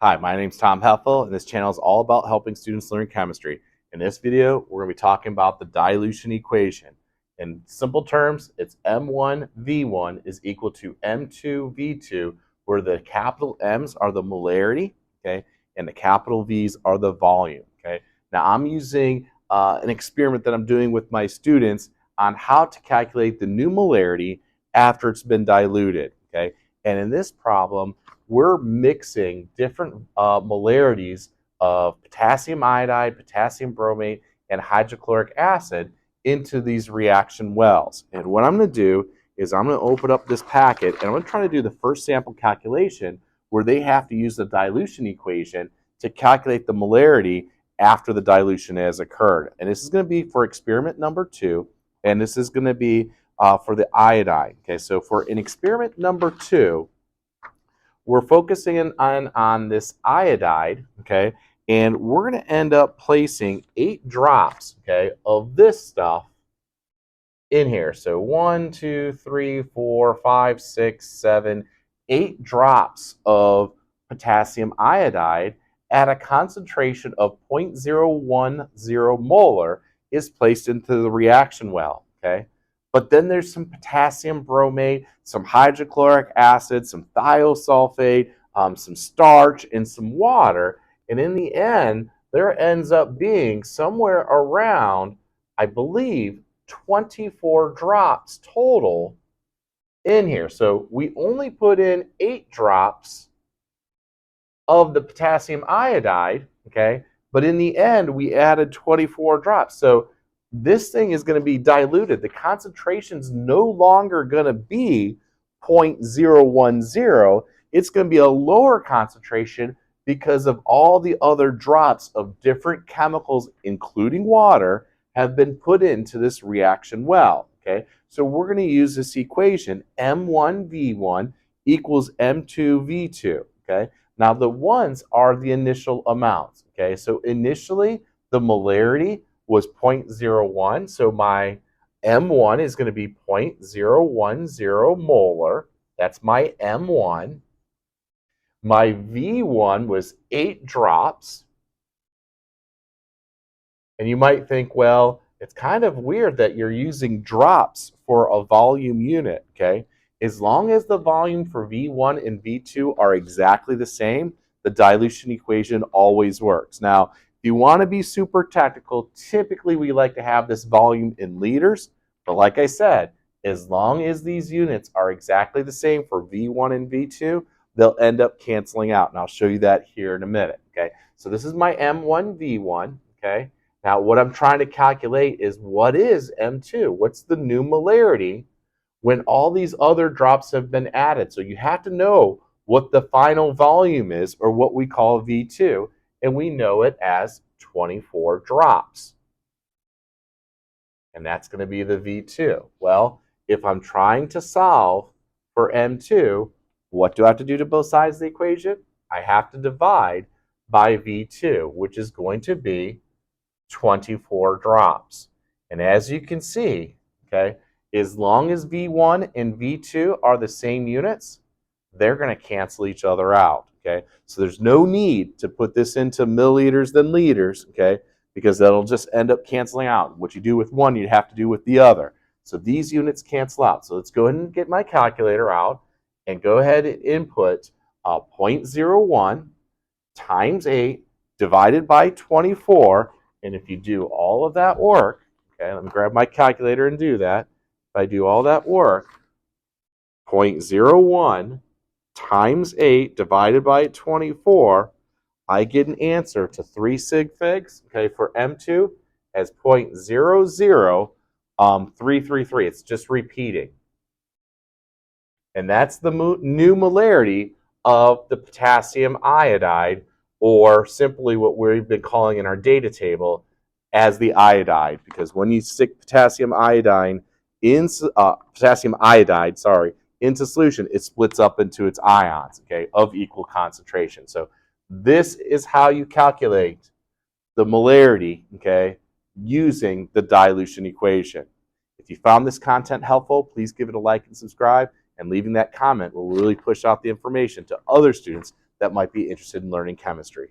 Hi, my name is Tom Heffel, and this channel is all about helping students learn chemistry. In this video, we're going to be talking about the dilution equation. In simple terms, it's M1V1 is equal to M2V2, where the capital M's are the molarity, okay, and the capital V's are the volume, okay. Now, I'm using an experiment that I'm doing with my students on how to calculate the new molarity after it's been diluted, okay. And in this problem, we're mixing different molarities of potassium iodide, potassium bromate, and hydrochloric acid into these reaction wells. And what I'm going to do is I'm going to open up this packet and I'm going to try to do the first sample calculation where they have to use the dilution equation to calculate the molarity after the dilution has occurred. And this is going to be for experiment number 2, and this is going to be for the iodine. Okay, so for in experiment number 2, we're focusing on this iodide, okay, and we're going to end up placing 8 drops, okay, of this stuff in here. So 1, 2, 3, 4, 5, 6, 7, 8 drops of potassium iodide at a concentration of 0.010 molar is placed into the reaction well, okay? But then there's some potassium bromate, some hydrochloric acid, some thiosulfate, some starch, and some water. And in the end, there ends up being somewhere around, I believe, 24 drops total in here. So we only put in 8 drops of the potassium iodide, okay? But in the end, we added 24 drops. So this thing is going to be diluted. The concentration's no longer going to be 0.010. It's going to be a lower concentration because of all the other drops of different chemicals, including water, have been put into this reaction well. Okay, so we're going to use this equation, M1V1 equals M2V2. Okay, now the ones are the initial amounts. Okay, so initially the molarity was 0.01, so my M1 is going to be 0.010 molar. That's my M1. My V1 was 8 drops. And you might think, well, it's kind of weird that you're using drops for a volume unit, okay? As long as the volume for V1 and V2 are exactly the same, the dilution equation always works. Now, if you want to be super technical, typically we like to have this volume in liters, but like I said, as long as these units are exactly the same for V1 and V2, they'll end up canceling out, and I'll show you that here in a minute, okay? So this is my M1V1, okay? Now, what I'm trying to calculate is what is M2? What's the new molarity when all these other drops have been added? So you have to know what the final volume is, or what we call V2, and we know it as 24 drops. And that's going to be the V2. Well, if I'm trying to solve for M2, what do I have to do to both sides of the equation? I have to divide by V2, which is going to be 24 drops. And as you can see, okay, as long as V1 and V2 are the same units, they're going to cancel each other out, okay? So there's no need to put this into milliliters than liters, okay, because that'll just end up canceling out. What you do with one, you have to do with the other. So these units cancel out. So let's go ahead and get my calculator out and go ahead and input 0.01 times 8 divided by 24. And if you do all of that work, okay, let me grab my calculator and do that. If I do all that work, 0.01 times 8 divided by 24, I get an answer to 3 sig figs, okay, for M2 as 0.00333. It's just repeating. And that's the new molarity of the potassium iodide, or simply what we've been calling in our data table as the iodide, because when you stick potassium iodide into solution, it splits up into its ions, okay, of equal concentration. So this is how you calculate the molarity, okay, using the dilution equation. If you found this content helpful, please give it a like and subscribe, and leaving that comment will really push out the information to other students that might be interested in learning chemistry.